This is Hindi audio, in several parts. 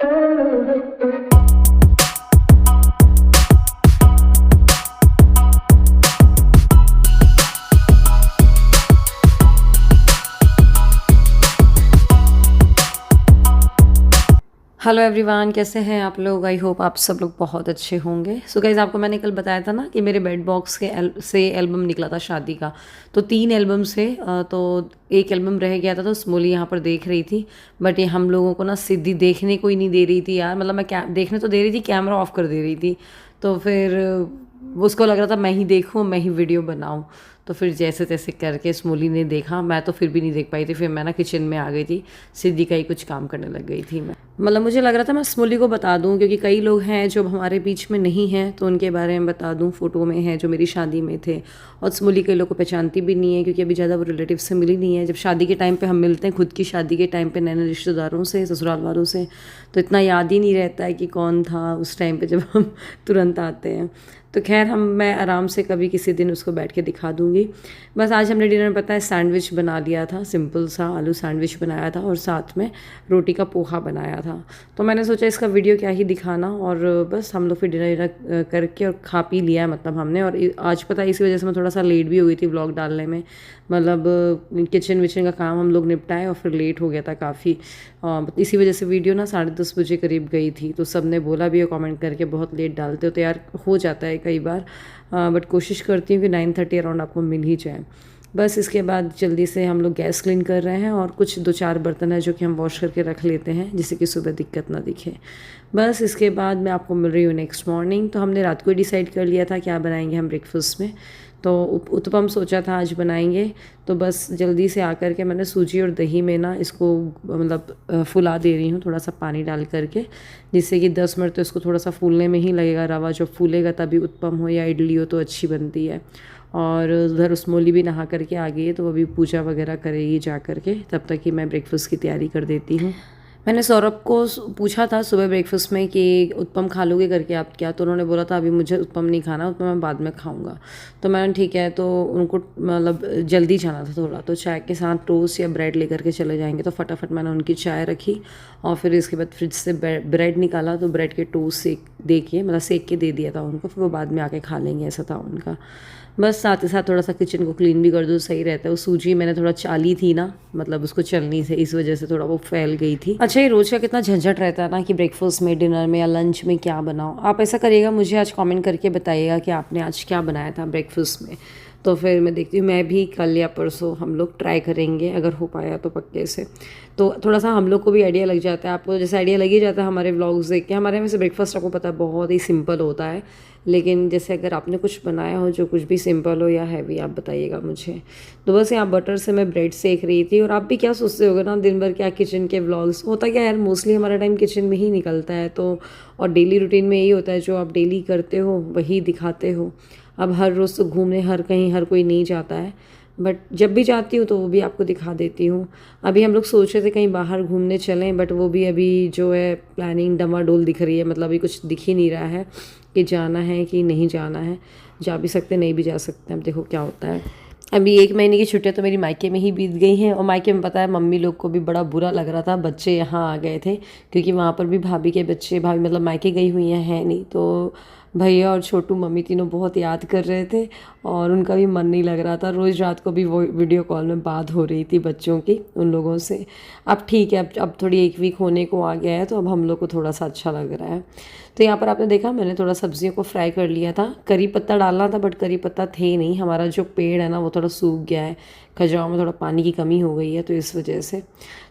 हेलो एवरीवन, कैसे हैं आप लोग। आई होप आप सब लोग बहुत अच्छे होंगे। सो गाइज़, आपको मैंने कल बताया था ना कि मेरे बेड बॉक्स के से एल्बम निकला था शादी का। तो 3 एल्बम से तो एक एल्बम रह गया था, तो स्मोली यहाँ पर देख रही थी। बट ये हम लोगों को ना सिद्धि देखने को ही नहीं दे रही थी यार। मतलब मैं देखने तो दे रही थी, कैमरा ऑफ कर दे रही थी। तो फिर उसको लग रहा था मैं ही देखूँ, मैं ही वीडियो बनाऊँ। तो फिर जैसे तैसे करके स्मोली ने देखा, मैं तो फिर भी नहीं देख पाई थी। फिर मैं ना किचन में आ गई थी, सिद्धि का ही कुछ काम करने लग गई थी मैं। मतलब मुझे लग रहा था मैं स्मोली को बता दूं, क्योंकि कई लोग हैं जो हमारे बीच में नहीं हैं, तो उनके बारे में बता दूं। फ़ोटो में हैं जो मेरी शादी में थे, और स्मोली कई लोग को पहचानती भी नहीं है, क्योंकि अभी ज़्यादा वो रिलेटिव से मिली नहीं है। जब शादी के टाइम पे हम मिलते हैं, खुद की शादी के टाइम पे, नए नए रिश्तेदारों से, ससुराल वालों से, तो इतना याद ही नहीं रहता है कि कौन था उस टाइम पर जब हम तुरंत आते हैं। तो खैर, मैं आराम से कभी किसी दिन उसको बैठ के दिखा दूँगी। बस आज हमने डिनर में पता है सैंडविच बना लिया था, सिंपल सा आलू सैंडविच बनाया था, और साथ में रोटी का पोहा बनाया था। तो मैंने सोचा इसका वीडियो क्या ही दिखाना, और बस हम लोग फिर डिनर करके और खा पी लिया है मतलब हमने। और आज पता है इसी वजह से मैं थोड़ा सा लेट भी हो गई थी व्लॉग डालने में। मतलब किचन विचन का काम हम लोग निपटाए और फिर लेट हो गया था काफ़ी। इसी वजह से वीडियो ना 10:30 बजे करीब गई थी। तो सब ने बोला भी है कमेंट करके, बहुत लेट डालते हो। तो यार हो जाता है कई बार, बट कोशिश करती हूँ कि 9:30 अराउंड आपको मिल ही जाए। बस इसके बाद जल्दी से हम लोग गैस क्लीन कर रहे हैं, और कुछ 2-4 बर्तन है जो कि हम वॉश करके रख लेते हैं, जिससे कि सुबह दिक्कत ना दिखे। बस इसके बाद मैं आपको मिल रही हूँ नेक्स्ट मॉर्निंग। तो हमने रात को ही डिसाइड कर लिया था क्या बनाएंगे हम ब्रेकफास्ट में। तो उत्पम सोचा था आज बनाएंगे। तो बस जल्दी से आकर के मैंने सूजी और दही में ना इसको मतलब फुला दे रही हूँ, थोड़ा सा पानी डाल करके, जिससे कि 10 मिनट तो इसको थोड़ा सा फूलने में ही लगेगा। रवा जब फूलेगा तभी उत्पम हो या इडली हो तो अच्छी बनती है। और उधर स्मोली भी नहा करके आ गई है, तो वो अभी पूजा वगैरह करेगी जा करके। तब तक कि मैं ब्रेकफास्ट की तैयारी कर देती हूँ। मैंने सौरभ को पूछा था सुबह ब्रेकफास्ट में कि उत्पम खा लोगे करके आप क्या, तो उन्होंने बोला था अभी मुझे उत्पम नहीं खाना, उत्पम मैं बाद में खाऊंगा। तो मैंने ठीक है, तो उनको मतलब जल्दी जाना था थोड़ा, तो चाय के साथ टोस्ट या ब्रेड लेकर के चले जाएंगे। तो फटाफट मैंने उनकी चाय रखी, और फिर इसके बाद फ्रिज से ब्रेड निकाला, तो ब्रेड के टोस्ट सेक के दे दिया था उनको। फिर वो बाद में आके खा लेंगे, ऐसा था उनका। बस साथ ही साथ थोड़ा सा किचन को क्लीन भी कर दो, सही रहता है। वो सूजी मैंने थोड़ा चाली थी ना, मतलब उसको चलनी से, इस वजह से थोड़ा वो फैल गई थी। अच्छा, ये रोज का कितना झंझट रहता है ना कि ब्रेकफास्ट में, डिनर में या लंच में क्या बनाओ। आप ऐसा करिएगा, मुझे आज कमेंट करके बताइएगा कि आपने आज क्या बनाया था ब्रेकफास्ट में। तो फिर मैं देखती हूँ, मैं भी कल या परसों हम लोग ट्राई करेंगे, अगर हो पाया तो पक्के से। तो थोड़ा सा हम लोग को भी आइडिया लग जाता है, आपको जैसे आइडिया लग ही जाता है हमारे व्लॉग्स देख के। हमारे में से ब्रेकफास्ट आपको पता है बहुत ही सिंपल होता है, लेकिन जैसे अगर आपने कुछ बनाया हो जो कुछ भी सिंपल हो या हैवी, आप बताइएगा मुझे। तो बस यहाँ बटर से मैं ब्रेड सेक रही थी। और आप भी क्या सोचते होगे ना, दिन भर क्या किचन के व्लॉग्स, होता क्या यार, मोस्टली हमारा टाइम किचन में ही निकलता है। तो और डेली रूटीन में यही होता है, जो आप डेली करते हो वही दिखाते हो। अब हर रोज़ तो घूमने हर कहीं हर कोई नहीं जाता है, बट जब भी जाती हूँ तो वो भी आपको दिखा देती हूँ। अभी हम लोग सोच रहे थे कहीं बाहर घूमने चलें, बट वो भी अभी जो है प्लानिंग डमाडोल दिख रही है। मतलब अभी कुछ दिख ही नहीं रहा है कि जाना है कि नहीं जाना है। जा भी सकते, नहीं भी जा सकते, अब देखो क्या होता है। अभी 1 महीने की छुट्टियां तो मेरी मायके में ही बीत गई हैं, और मायके में पता है मम्मी लोग को भी बड़ा बुरा लग रहा था, बच्चे यहाँ आ गए थे, क्योंकि वहाँ पर भी भाभी के बच्चे, भाभी मतलब मायके गई हुई हैं नहीं, तो भैया और छोटू मम्मी तीनों बहुत याद कर रहे थे, और उनका भी मन नहीं लग रहा था। रोज़ रात को भी वो वीडियो कॉल में बात हो रही थी बच्चों की उन लोगों से। अब ठीक है, अब थोड़ी 1 वीक होने को आ गया है, तो अब हम लोग को थोड़ा सा अच्छा लग रहा है। तो यहाँ पर आपने देखा मैंने थोड़ा सब्जियों को फ्राई कर लिया था। करी पत्ता डालना था, बट करी पत्ता थे नहीं, हमारा जो पेड़ है ना वो थोड़ा सूख गया है, खजाव में थोड़ा पानी की कमी हो गई है, तो इस वजह से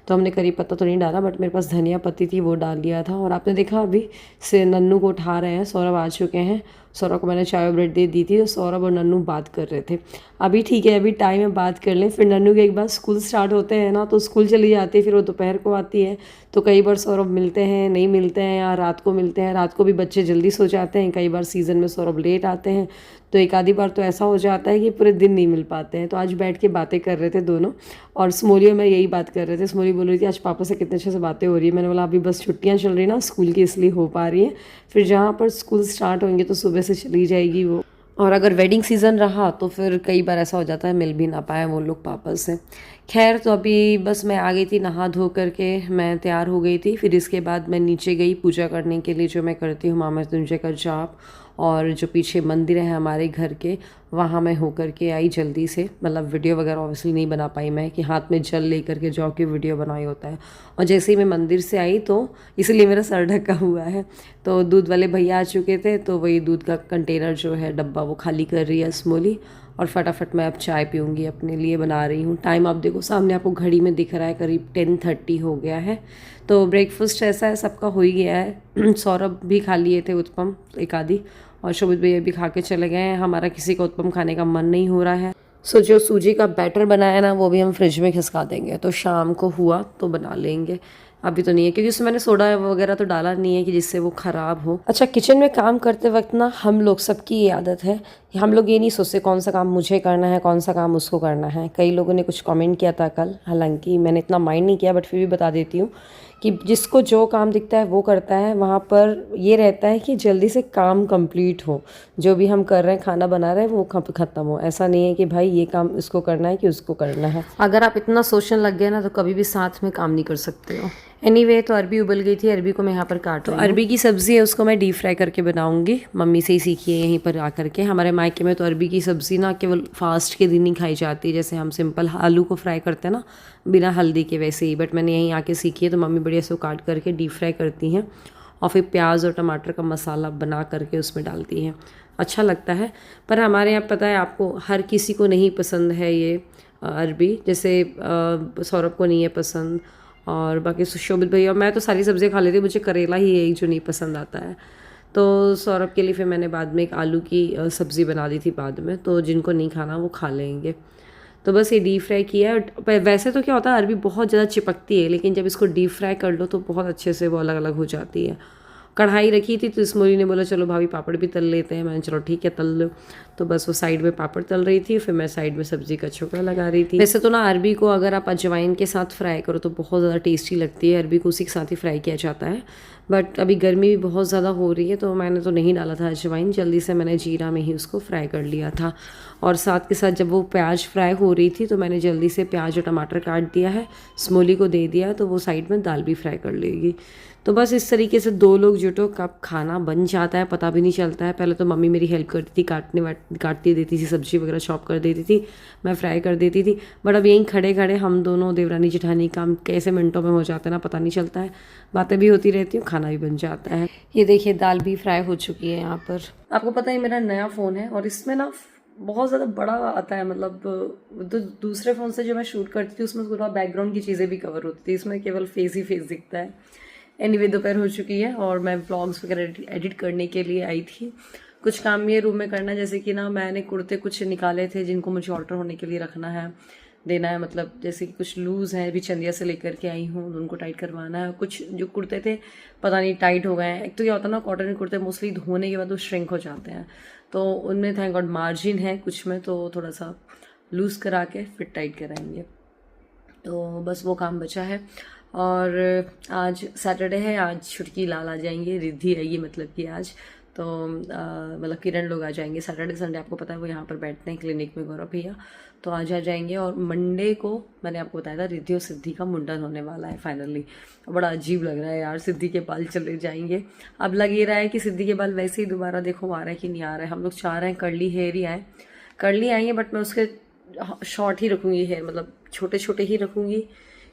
तो हमने करी पत्ता तो नहीं डाला, बट मेरे पास धनिया पत्ती थी वो डाल लिया था। और आपने देखा अभी से नन्नू को उठा रहे हैं, सौरभ आ चुके हैं। सौरभ को मैंने चाय और ब्रेड दे दी थी, तो सौरभ और नन्नू बात कर रहे थे। अभी ठीक है, अभी टाइम है, बात कर लें। फिर नन्नू के एक बार स्कूल स्टार्ट होते हैं ना, तो स्कूल चली जाती है, फिर वो दोपहर को आती है। तो कई बार सौरभ मिलते हैं, नहीं मिलते हैं, या रात को मिलते हैं। रात को भी बच्चे जल्दी सो जाते हैं, कई बार सीज़न में सौरभ लेट आते हैं। तो एक आधी बार तो ऐसा हो जाता है कि पूरे दिन नहीं मिल पाते हैं। तो आज बैठ के बातें कर रहे थे दोनों, और स्मोली में यही बात कर रहे थे। स्मोली बोल रही थी आज पापा से कितने अच्छे से बातें हो रही है। मैंने बोला अभी बस छुट्टियां चल रही ना स्कूल की, इसलिए हो पा रही हैं, फिर जहाँ पर स्कूल स्टार्ट होंगे तो सुबह से चली जाएगी वो। और अगर वेडिंग सीज़न रहा तो फिर कई बार ऐसा हो जाता है मिल भी ना पाए वो लोग पापा से। खैर, तो अभी बस मैं आ गई थी नहा धो करके, मैं तैयार हो गई थी। फिर इसके बाद मैं नीचे गई पूजा करने के लिए, जो मैं करती हूँ माँ मृत्युंजय का जाप। और जो पीछे मंदिर है हमारे घर के, वहाँ मैं होकर के आई जल्दी से। मतलब वीडियो वगैरह ऑब्वियसली नहीं बना पाई मैं, कि हाथ में जल लेकर के जाओ कि वीडियो बनाई होता है। और जैसे ही मैं मंदिर से आई तो इसीलिए मेरा सर ढका हुआ है। तो दूध वाले भैया आ चुके थे, तो वही दूध का कंटेनर जो है डब्बा वो खाली कर रही है स्मोली। और फटाफट मैं अब चाय पीऊँगी, अपने लिए बना रही हूँ। टाइम आप देखो सामने आपको घड़ी में दिख रहा है, करीब 10:30 हो गया है। तो ब्रेकफास्ट ऐसा है सबका हो ही गया है। सौरभ भी खा लिए थे उत्पम एक आधी, और शोभित भैया भी खा के चले गए हैं। हमारा किसी को उत्पम खाने का मन नहीं हो रहा है। सो जो सूजी का बैटर बनाया ना, वो भी हम फ्रिज में खिसका देंगे, तो शाम को हुआ तो बना लेंगे। अभी तो नहीं है, क्योंकि उसमें मैंने सोडा वगैरह तो डाला नहीं है कि जिससे वो ख़राब हो। अच्छा, किचन में काम करते वक्त ना हम लोग सबकी ये आदत है कि हम लोग ये नहीं सोचते कौन सा काम मुझे करना है, कौन सा काम उसको करना है। कई लोगों ने कुछ कमेंट किया था कल, हालांकि मैंने इतना माइंड नहीं किया, बट फिर भी बता देती हूँ कि जिसको जो काम दिखता है वो करता है। वहाँ पर ये रहता है कि जल्दी से काम कंप्लीट हो, जो भी हम कर रहे हैं, खाना बना रहे हैं, वो ख़त्म हो। ऐसा नहीं है कि भाई ये काम इसको करना है कि उसको करना है। अगर आप इतना सोचने लग गए ना, तो कभी भी साथ में काम नहीं कर सकते हो। एनीवे, तो अरबी उबल गई थी, अरबी को मैं यहाँ पर काट रही हूँ। अरबी की सब्ज़ी है, उसको मैं डीप फ्राई करके बनाऊँगी। मम्मी से ही सीखी है यहीं पर आकर के। हमारे मायके में तो अरबी की सब्ज़ी ना केवल फास्ट के दिन ही खाई जाती है, जैसे हम सिंपल आलू को फ्राई करते हैं ना बिना हल्दी के, वैसे ही। बट मैंने यहीं आके सीखी है, तो मम्मी बढ़िया से काट करके डीप फ्राई करती हैं, और फिर प्याज और टमाटर का मसाला बना करके उसमें डालती हैं। अच्छा लगता है। पर हमारे यहाँ पता है आपको, हर किसी को नहीं पसंद है ये अरबी। जैसे सौरभ को नहीं है पसंद, और बाकी शोभित भैया, मैं तो सारी सब्जियाँ खा लेती हूँ, मुझे करेला ही एक जो नहीं पसंद आता है। तो सौरभ के लिए फिर मैंने बाद में एक आलू की सब्ज़ी बना दी थी बाद में, तो जिनको नहीं खाना वो खा लेंगे। तो बस ये डीप फ्राई किया है। वैसे तो क्या होता है, अरबी बहुत ज़्यादा चिपकती है, लेकिन जब इसको डीप फ्राई कर लो तो बहुत अच्छे से वो अलग अलग हो जाती है। कढ़ाई रखी थी, तो स्मोली ने बोला चलो भाभी पापड़ भी तल लेते हैं। मैंने चलो ठीक है तल लो। तो बस वो साइड में पापड़ तल रही थी, फिर मैं साइड में सब्जी का छोंका लगा रही थी। वैसे तो ना अरबी को अगर आप अजवाइन के साथ फ्राई करो तो बहुत ज़्यादा टेस्टी लगती है। अरबी को उसी के साथ ही फ्राई किया जाता है, बट अभी गर्मी भी बहुत ज़्यादा हो रही है, तो मैंने तो नहीं डाला था अजवाइन। जल्दी से मैंने जीरा में ही उसको फ्राई कर लिया था। और साथ के साथ जब वो प्याज फ्राई हो रही थी, तो मैंने जल्दी से प्याज और टमाटर काट दिया है, स्मोली को दे दिया, तो वो साइड में दाल भी फ्राई कर लेगी। तो बस इस तरीके से दो लोग जुटो कब खाना बन जाता है पता भी नहीं चलता है। पहले तो मम्मी मेरी हेल्प करती थी, काटती देती थी, सब्जी वगैरह चॉप कर देती थी, मैं फ्राई कर देती थी। बट अब यहीं खड़े खड़े हम दोनों देवरानी जेठानी काम कैसे मिनटों में हो जाता है ना, पता नहीं चलता है। बातें भी होती रहती हूँ, खाना भी बन जाता है। ये देखिए दाल भी फ्राई हो चुकी है। यहाँ पर आपको पता है मेरा नया फ़ोन है, और इसमें ना बहुत ज़्यादा बड़ा आता है। मतलब दूसरे फ़ोन से जो मैं शूट करती थी उसमें पूरा बैकग्राउंड की चीज़ें भी कवर होती थी, इसमें केवल फेस ही फेस दिखता है। एनीवे, दोपहर हो चुकी है और मैं व्लॉग्स वगैरह एडिट करने के लिए आई थी। कुछ काम ये रूम में करना, जैसे कि ना मैंने कुर्ते कुछ निकाले थे जिनको मुझे ऑल्टर होने के लिए रखना है, देना है। मतलब जैसे कि कुछ लूज़ हैं, अभी चंदिया से लेकर के आई हूँ, उनको टाइट करवाना है। कुछ जो कुर्ते थे पता नहीं टाइट हो गए हैं। एक तो क्या होता है ना, कॉटन के कुर्ते मोस्टली धोने के बाद वो श्रिंक हो जाते हैं, तो उनमें थैंक गॉड मार्जिन है कुछ में, तो थोड़ा सा लूज़ करा के फिर टाइट कराएंगे। तो बस वो काम बचा है। और आज सैटरडे है, आज छुटकी लाल आ जाएंगे, रिद्धि आएगी, मतलब कि आज तो मतलब किरण लोग आ जाएंगे। सैटरडे संडे आपको पता है वो यहाँ पर बैठते हैं क्लिनिक में, गौरव भैया, तो आज आ जाएंगे। और मंडे को मैंने आपको बताया था रिद्धि और सिद्धि का मुंडन होने वाला है फाइनली। बड़ा अजीब लग रहा है यार, सिद्धि के बाल चले जाएंगे। अब लग ये रहा है कि सिद्धि के बाल वैसे ही दोबारा देखो आ रहा है कि नहीं आ रहा है। हम लोग चाह रहे हैं कर्ली हेयर ही आए, कर्ली आई है, बट मैं उसके शॉर्ट ही रखूँगी हेयर, मतलब छोटे छोटे ही रखूँगी,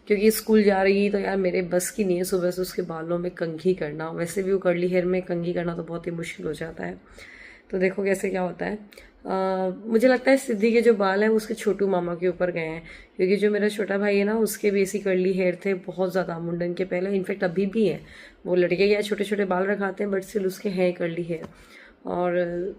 क्योंकि स्कूल जा रही तो यार मेरे बस की नहीं है सुबह से उसके बालों में कंघी करना। वैसे भी वो कर्ली हेयर में कंघी करना तो बहुत ही मुश्किल हो जाता है। तो देखो कैसे क्या होता है। मुझे लगता है सिद्धि के जो बाल हैं उसके छोटू मामा के ऊपर गए हैं, क्योंकि जो मेरा छोटा भाई है ना उसके भी ऐसी कर्ली हेयर थे बहुत ज़्यादा मुंडन के पहले, इनफेक्ट अभी भी है। वो लड़के क्या छोटे छोटे बाल रखाते हैं, बट स्टिल उसके हैं कर्ली हेयर। और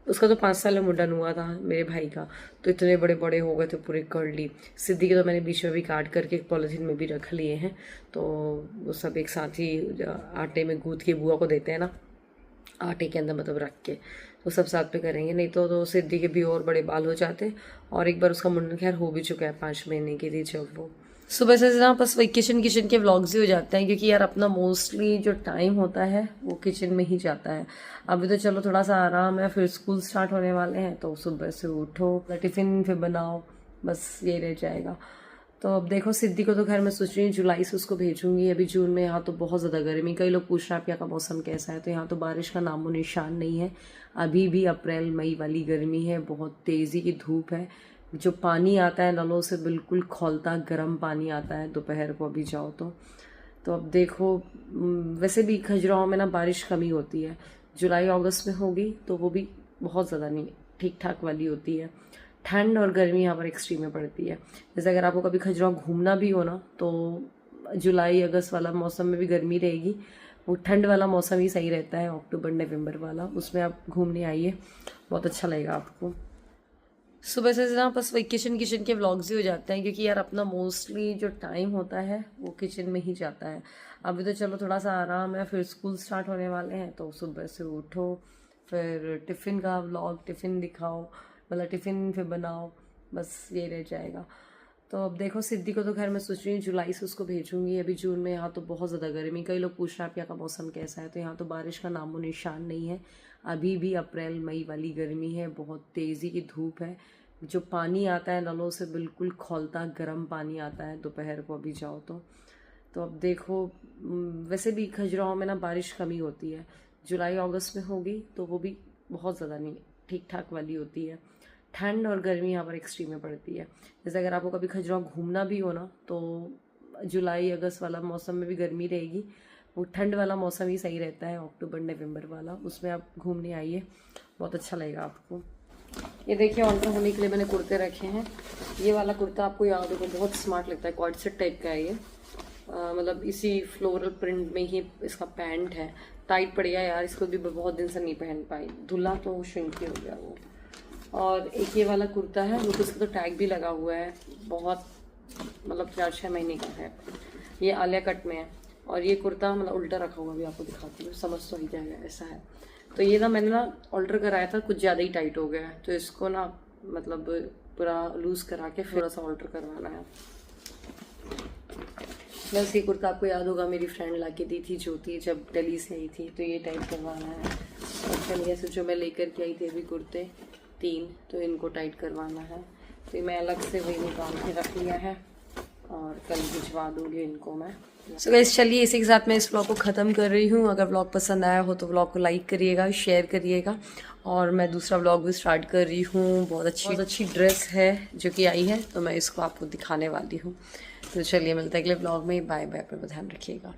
उसका तो 5 साल में मुंडन हुआ था मेरे भाई का, तो इतने बड़े बड़े हो गए थे पूरे कर्ली। सिद्धि के तो मैंने बीच में भी काट करके पॉलीथीन में भी रख लिए हैं, तो वो सब एक साथ ही आटे में गूँथ के बुआ को देते हैं ना, आटे के अंदर मतलब रख के, तो सब साथ पे करेंगे। नहीं तो सिद्धि के भी और बड़े बाल हो जाते। और एक बार उसका मुंडन खैर हो भी चुका है, 5 महीने की थी जब वो। सुबह से ना बस वही किचन किचन के व्लॉग्स ही हो जाते हैं, क्योंकि यार अपना मोस्टली जो टाइम होता है वो किचन में ही जाता है। अभी तो चलो थोड़ा सा आराम है, फिर स्कूल स्टार्ट होने वाले हैं तो सुबह से उठो, टिफ़िन फिर बनाओ, बस ये रह जाएगा। तो अब देखो सिद्धि को तो खैर मैं सोच रही हूँ जुलाई से उसको भेजूंगी। अभी जून में यहाँ तो बहुत ज़्यादा गर्मी, कई लोग पूछ रहे हैं आप यहाँ का मौसम कैसा है, तो यहाँ तो बारिश का नामो निशान नहीं है। अभी भी अप्रैल मई वाली गर्मी है, बहुत तेज़ी की धूप है। जो पानी आता है नलों से बिल्कुल खौलता गर्म पानी आता है दोपहर को अभी जाओ तो अब देखो वैसे भी खजुराहो में ना बारिश कमी होती है, जुलाई अगस्त में होगी तो वो भी बहुत ज़्यादा नहीं, ठीक ठाक वाली होती है। ठंड और गर्मी यहाँ पर एक्सट्रीम में पड़ती है। जैसे अगर आपको कभी खजुराहो घूमना भी हो ना तो जुलाई अगस्त वाला मौसम में भी गर्मी रहेगी, वो ठंड वाला मौसम ही सही रहता है, अक्टूबर नवंबर वाला, उसमें आप घूमने आइए, बहुत अच्छा लगेगा आपको। सुबह से ना बस वही किचन किचन के व्लॉग्स ही हो जाते हैं, क्योंकि यार अपना मोस्टली जो टाइम होता है वो किचन में ही जाता है। अभी तो चलो थोड़ा सा आराम है, फिर स्कूल स्टार्ट होने वाले हैं तो सुबह से उठो, फिर टिफ़िन का व्लॉग, टिफ़िन दिखाओ, मतलब टिफ़िन फिर बनाओ, बस ये रह जाएगा। तो अब देखो सिद्धि को तो खैर मैं सोच रही हूँ जुलाई से उसको भेजूंगी। अभी जून में यहाँ तो बहुत ज़्यादा गर्मी, कई लोग पूछ रहे हैं आप यहाँ का मौसम कैसा है, तो यहाँ तो बारिश का नामो निशान नहीं है। अभी भी अप्रैल मई वाली गर्मी है, बहुत तेज़ी की धूप है। जो पानी आता है नलों से बिल्कुल खौलता गर्म पानी आता है दोपहर को अभी जाओ तो अब देखो वैसे भी खजुराहो में ना बारिश कमी होती है, जुलाई अगस्त में होगी तो वो भी बहुत ज़्यादा नहीं, ठीक ठाक वाली होती है। ठंड और गर्मी यहाँ पर एक्सट्रीम में पड़ती है। जैसे अगर आपको कभी खजुराहो घूमना भी हो ना तो जुलाई अगस्त वाला मौसम में भी गर्मी रहेगी, वो ठंड वाला मौसम ही सही रहता है, अक्टूबर नवंबर वाला, उसमें आप घूमने आइए, बहुत अच्छा लगेगा आपको। ये देखिए ऑल्टर होने के लिए मैंने कुर्ते रखे हैं। ये वाला कुर्ता आपको याद होगा बहुत स्मार्ट लगता है, कॉर्ड सेट टाइप का है ये, मतलब इसी फ्लोरल प्रिंट में ही इसका पैंट है। टाइट पड़ गया यार, इसको भी बहुत दिन से नहीं पहन पाई, धुला तो श्रिंक हो गया वो। और एक ये वाला कुर्ता है, वो इसका तो टैग भी लगा हुआ है, बहुत मतलब 4-6 महीने का है, ये आलिया कट में है। और ये कुर्ता मतलब उल्टा रखा हुआ, भी आपको दिखाती हूँ, समझ तो ही जाएगा, ऐसा है। तो ये ना मैंने ना ऑल्टर कराया था, कुछ ज़्यादा ही टाइट हो गया है, तो इसको ना मतलब पूरा लूज़ करा के थोड़ा सा ऑल्टर करवाना है। बस ये कुर्ता आपको याद होगा मेरी फ्रेंड ला के दी थी ज्योति, जब दिल्ली से आई थी, तो ये टाइट करवाना है। और चलिए से जो मैं लेकर के आई थी अभी कुर्ते 3, तो इनको टाइट करवाना है। तो मैं अलग से वही निकाल के रख लिया है और कल भिजवा दूँगी इनको मैं। सो गाइस चलिए इसी के साथ मैं इस व्लॉग को ख़त्म कर रही हूँ। अगर व्लॉग पसंद आया हो तो व्लॉग को लाइक करिएगा, शेयर करिएगा। और मैं दूसरा व्लॉग भी स्टार्ट कर रही हूँ, बहुत अच्छी ड्रेस है जो कि आई है, तो मैं इसको आपको दिखाने वाली हूँ। तो चलिए मिलते हैं अगले व्लॉग में, बाय बाय, अपना ध्यान रखिएगा।